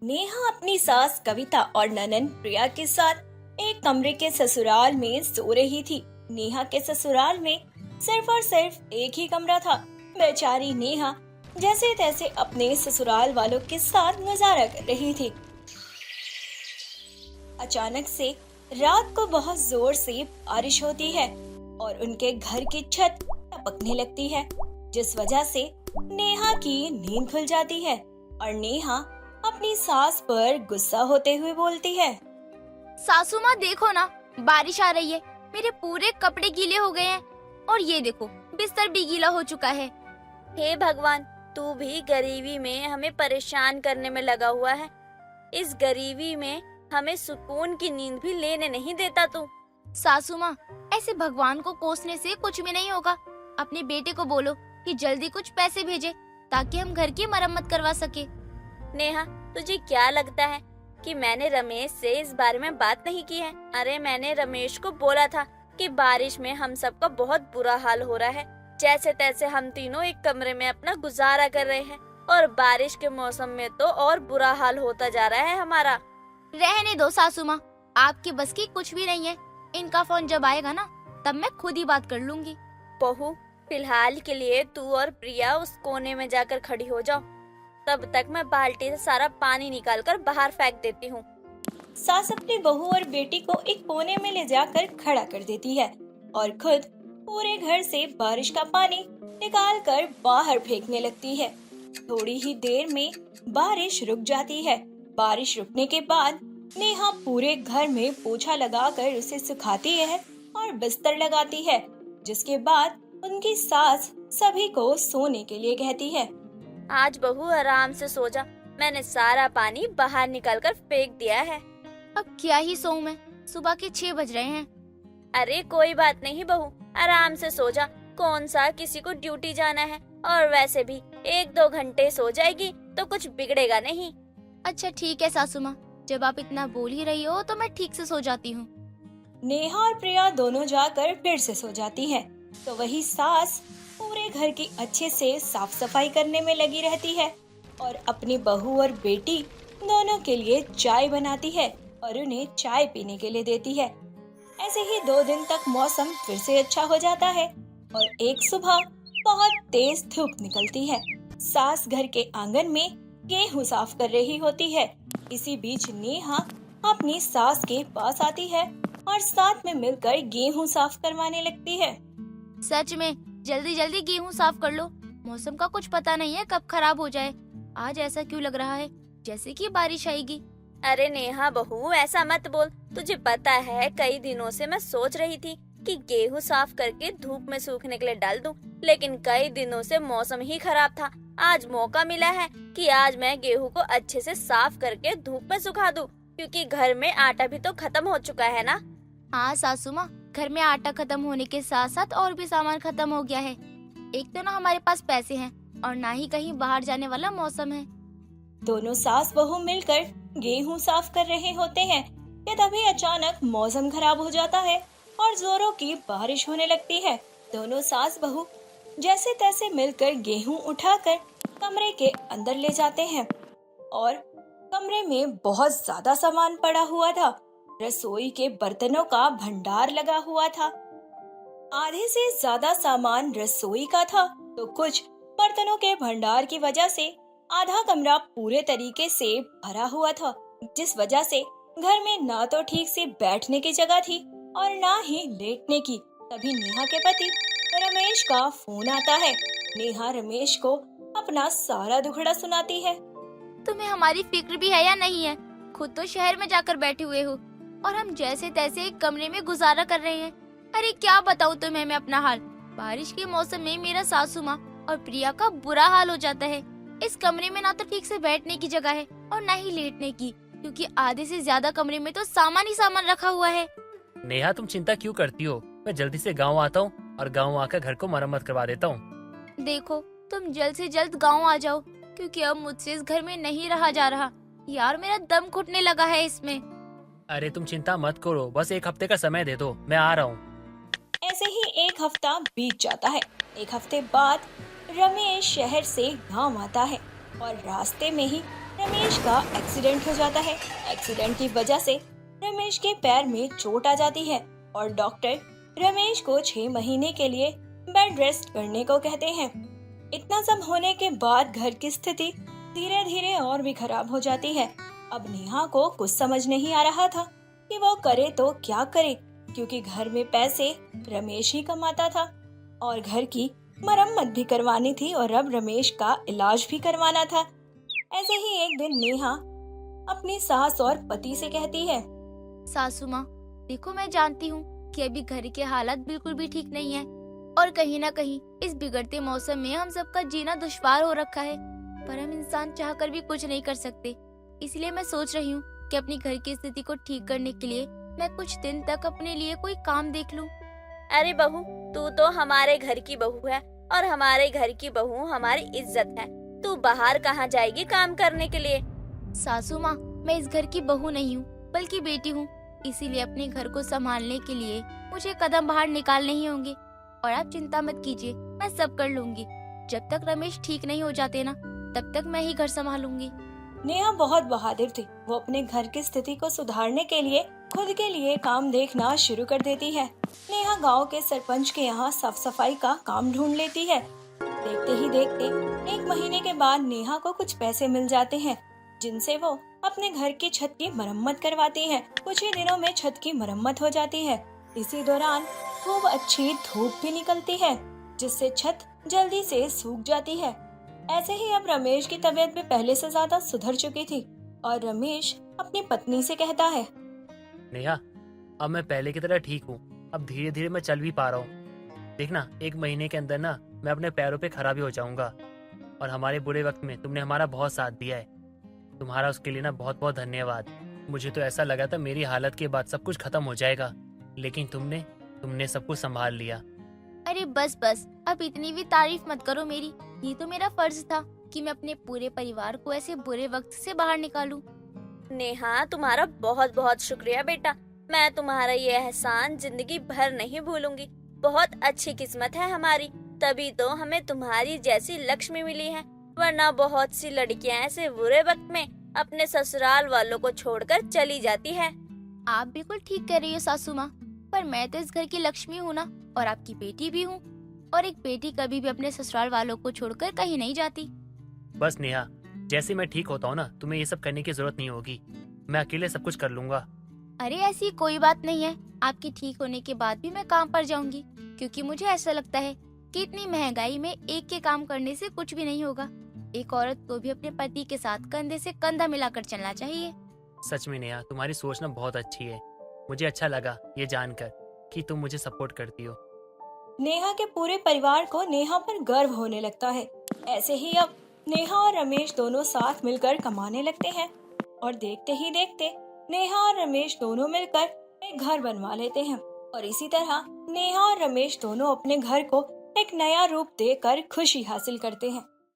नेहा अपनी सास कविता और ननद प्रिया के साथ एक कमरे के ससुराल में सो रही थी। नेहा के ससुराल में सिर्फ और सिर्फ एक ही कमरा था। बेचारी नेहा जैसे तैसे अपने ससुराल वालों के साथ गुजारा कर रही थी। अचानक से रात को बहुत जोर से बारिश होती है और उनके घर की छत टपकने लगती है, जिस वजह से नेहा की नींद खुल जाती है और नेहा अपनी सास पर गुस्सा होते हुए बोलती है। सासू माँ देखो ना, बारिश आ रही है, मेरे पूरे कपड़े गीले हो गए हैं और ये देखो बिस्तर भी गीला हो चुका है। हे भगवान, तू भी गरीबी में हमें परेशान करने में लगा हुआ है। इस गरीबी में हमें सुकून की नींद भी लेने नहीं देता तू। सासू माँ, ऐसे भगवान को कोसने से कुछ भी नहीं होगा। अपने बेटे को बोलो कि जल्दी कुछ पैसे भेजे ताकि हम घर की मरम्मत करवा सके। नेहा, तुझे क्या लगता है कि मैंने रमेश से इस बारे में बात नहीं की है? अरे मैंने रमेश को बोला था कि बारिश में हम सबका बहुत बुरा हाल हो रहा है। जैसे तैसे हम तीनों एक कमरे में अपना गुजारा कर रहे हैं और बारिश के मौसम में तो और बुरा हाल होता जा रहा है हमारा। रहने दो सासू माँ, आपके बस की कुछ भी नहीं है। इनका फोन जब आएगा ना तब मैं खुद ही बात कर लूंगी। बहू, फिलहाल के लिए तू और प्रिया उस कोने में जाकर खड़ी हो जाओ, तब तक मैं बाल्टी से सारा पानी निकालकर बाहर फेंक देती हूँ। सास अपनी बहू और बेटी को एक कोने में ले जाकर खड़ा कर देती है और खुद पूरे घर से बारिश का पानी निकाल कर बाहर फेंकने लगती है। थोड़ी ही देर में बारिश रुक जाती है। बारिश रुकने के बाद नेहा पूरे घर में पोछा लगाकर उसे सुखाती है और बिस्तर लगाती है, जिसके बाद उनकी सास सभी को सोने के लिए कहती है। आज बहू आराम से सो जा, मैंने सारा पानी बाहर निकालकर फेंक दिया है। अब क्या ही सोऊं मैं, सुबह के 6 बज रहे हैं। अरे कोई बात नहीं बहू, आराम से सो जा। कौन सा किसी को ड्यूटी जाना है, और वैसे भी 1-2 घंटे सो जाएगी तो कुछ बिगड़ेगा नहीं। अच्छा ठीक है सासू माँ, जब आप इतना बोल ही रही हो तो मैं ठीक से सो जाती हूँ। नेहा और प्रिया दोनों जाकर फिर से सो जाती हैं। तो वही सास पूरे घर की अच्छे से साफ सफाई करने में लगी रहती है और अपनी बहू और बेटी दोनों के लिए चाय बनाती है और उन्हें चाय पीने के लिए देती है। ऐसे ही 2 दिन तक मौसम फिर से अच्छा हो जाता है और एक सुबह बहुत तेज धूप निकलती है। सास घर के आंगन में गेहूं साफ कर रही होती है। इसी बीच नेहा अपनी सास के पास आती है और साथ में मिलकर गेहूं साफ करवाने लगती है। सच में जल्दी जल्दी गेहूं साफ कर लो, मौसम का कुछ पता नहीं है कब खराब हो जाए। आज ऐसा क्यों लग रहा है जैसे कि बारिश आएगी। अरे नेहा बहू, ऐसा मत बोल। तुझे पता है कई दिनों से मैं सोच रही थी कि गेहूं साफ करके धूप में सूखने के लिए डाल दूं, लेकिन कई दिनों से मौसम ही खराब था। आज मौका मिला है कि आज मैं गेहूं को अच्छे से साफ करके धूप में सुखा दूं, क्योंकि घर में आटा भी तो खत्म हो चुका है ना। हाँ सासू माँ, घर में आटा खत्म होने के साथ साथ और भी सामान खत्म हो गया है। एक तो ना हमारे पास पैसे हैं और ना ही कहीं बाहर जाने वाला मौसम है। दोनों सास बहू मिलकर गेहूं साफ कर रहे होते हैं कि तभी अचानक मौसम खराब हो जाता है और जोरों की बारिश होने लगती है। दोनों सास बहू जैसे तैसे मिलकर गेहूं उठाकर कमरे के अंदर ले जाते हैं और कमरे में बहुत ज्यादा सामान पड़ा हुआ था। रसोई के बर्तनों का भंडार लगा हुआ था। आधे से ज्यादा सामान रसोई का था, तो कुछ बर्तनों के भंडार की वजह से आधा कमरा पूरे तरीके से भरा हुआ था, जिस वजह से घर में ना तो ठीक से बैठने की जगह थी और ना ही लेटने की। तभी नेहा के पति रमेश का फोन आता है। नेहा रमेश को अपना सारा दुखड़ा सुनाती है। तुम्हें हमारी फिक्र भी है या नहीं है? खुद तो शहर में जाकर बैठे हुए हो और हम जैसे तैसे एक कमरे में गुजारा कर रहे हैं। अरे क्या बताऊँ तुम्हें मैं अपना हाल। बारिश के मौसम में मेरा सासू माँ और प्रिया का बुरा हाल हो जाता है। इस कमरे में ना तो ठीक से बैठने की जगह है और ना ही लेटने की, क्योंकि आधे से ज्यादा कमरे में तो सामान ही सामान रखा हुआ है। नेहा, तुम चिंता क्यों करती हो? मैं जल्दी से गांव आता हूँ और गांव आकर घर को मरम्मत करवा देता हूँ। देखो तुम जल्द से जल्द गाँव आ जाओ, क्योंकि अब मुझसे इस घर में नहीं रहा जा रहा। यार मेरा दम घुटने लगा है इसमें। अरे तुम चिंता मत करो, बस 1 हफ्ते का समय दे दो, मैं आ रहा हूँ। ऐसे ही 1 हफ्ता बीत जाता है। 1 हफ्ते बाद रमेश शहर से गांव आता है और रास्ते में ही रमेश का एक्सीडेंट हो जाता है। एक्सीडेंट की वजह से रमेश के पैर में चोट आ जाती है और डॉक्टर रमेश को 6 महीने के लिए बेड रेस्ट करने को कहते हैं। इतना सब होने के बाद घर की स्थिति धीरे धीरे और भी खराब हो जाती है। अब नेहा को कुछ समझ नहीं आ रहा था कि वो करे तो क्या करे, क्योंकि घर में पैसे रमेश ही कमाता था और घर की मरम्मत भी करवानी थी और अब रमेश का इलाज भी करवाना था। ऐसे ही एक दिन नेहा अपनी सास और पति से कहती है, सासू माँ, देखो मैं जानती हूँ कि अभी घर के हालात बिल्कुल भी ठीक नहीं है और कहीं ना कहीं इस बिगड़ते मौसम में हम सबका जीना दुश्वार हो रखा है, पर हम इंसान चाहकर भी कुछ नहीं कर सकते। इसलिए मैं सोच रही हूँ कि अपनी घर की स्थिति को ठीक करने के लिए मैं कुछ दिन तक अपने लिए कोई काम देख लूँ। अरे बहू, तू तो हमारे घर की बहू है और हमारे घर की बहू हमारी इज्जत है। तू बाहर कहाँ जाएगी काम करने के लिए? सासू माँ, मैं इस घर की बहू नहीं हूँ बल्कि बेटी हूँ, इसीलिए अपने घर को संभालने के लिए मुझे कदम बाहर निकालने ही होंगे। और आप चिंता मत कीजिए, मैं सब कर लूंगी। जब तक रमेश ठीक नहीं हो जाते ना, तब तक मैं ही घर संभालूंगी। नेहा बहुत बहादुर थी। वो अपने घर की स्थिति को सुधारने के लिए खुद के लिए काम देखना शुरू कर देती है। नेहा गांव के सरपंच के यहाँ साफ सफाई का काम ढूंढ लेती है। देखते ही देखते 1 महीने के बाद नेहा को कुछ पैसे मिल जाते हैं, जिनसे वो अपने घर की छत की मरम्मत करवाती है। कुछ ही दिनों में छत की मरम्मत हो जाती है। इसी दौरान खूब अच्छी धूप भी निकलती है, जिससे छत जल्दी से सूख जाती है। ऐसे ही अब रमेश की तबीयत भी पहले से ज्यादा सुधर चुकी थी और रमेश अपनी पत्नी से कहता है, नेहा, अब मैं पहले की तरह ठीक हूँ। अब धीरे धीरे मैं चल भी पा रहा हूँ। देखना, 1 महीने के अंदर ना मैं अपने पैरों पे खड़ा भी हो जाऊंगा। और हमारे बुरे वक्त में तुमने हमारा बहुत साथ दिया है। तुम्हारा उसके लिए ना बहुत बहुत धन्यवाद। मुझे तो ऐसा लगा था मेरी हालत के बाद सब कुछ खत्म हो जाएगा, लेकिन तुमने सब कुछ संभाल लिया। अरे बस बस, अब इतनी भी तारीफ मत करो मेरी। ये तो मेरा फर्ज था कि मैं अपने पूरे परिवार को ऐसे बुरे वक्त से बाहर निकालूं। नेहा, तुम्हारा बहुत बहुत शुक्रिया बेटा। मैं तुम्हारा ये एहसान जिंदगी भर नहीं भूलूंगी। बहुत अच्छी किस्मत है हमारी, तभी तो हमें तुम्हारी जैसी लक्ष्मी मिली है। वरना बहुत सी लड़कियां ऐसे बुरे वक्त में अपने ससुराल वालों को छोड़कर चली जाती है। आप बिल्कुल ठीक कह रही हो सासू माँ, पर मैं तो इस घर की लक्ष्मी हूँ ना, और आपकी बेटी भी हूँ। और एक बेटी कभी भी अपने ससुराल वालों को छोड़कर कहीं नहीं जाती। बस नेहा, जैसे मैं ठीक होता हूँ ना, तुम्हें ये सब करने की जरूरत नहीं होगी। मैं अकेले सब कुछ कर लूंगा। अरे ऐसी कोई बात नहीं है। आपके ठीक होने के बाद भी मैं काम पर जाऊंगी, क्योंकि मुझे ऐसा लगता है कि इतनी महंगाई में एक के काम करने से कुछ भी नहीं होगा। एक औरत को भी अपने पति के साथ कंधे से कंधा मिलाकर चलना चाहिए। सच में नेहा, तुम्हारी सोच ना बहुत अच्छी है। मुझे अच्छा लगा ये जानकर कि तुम मुझे सपोर्ट करती हो। नेहा के पूरे परिवार को नेहा पर गर्व होने लगता है। ऐसे ही अब नेहा और रमेश दोनों साथ मिलकर कमाने लगते हैं और देखते ही देखते नेहा और रमेश दोनों मिलकर एक घर बनवा लेते हैं। और इसी तरह नेहा और रमेश दोनों अपने घर को एक नया रूप देकर खुशी हासिल करते हैं।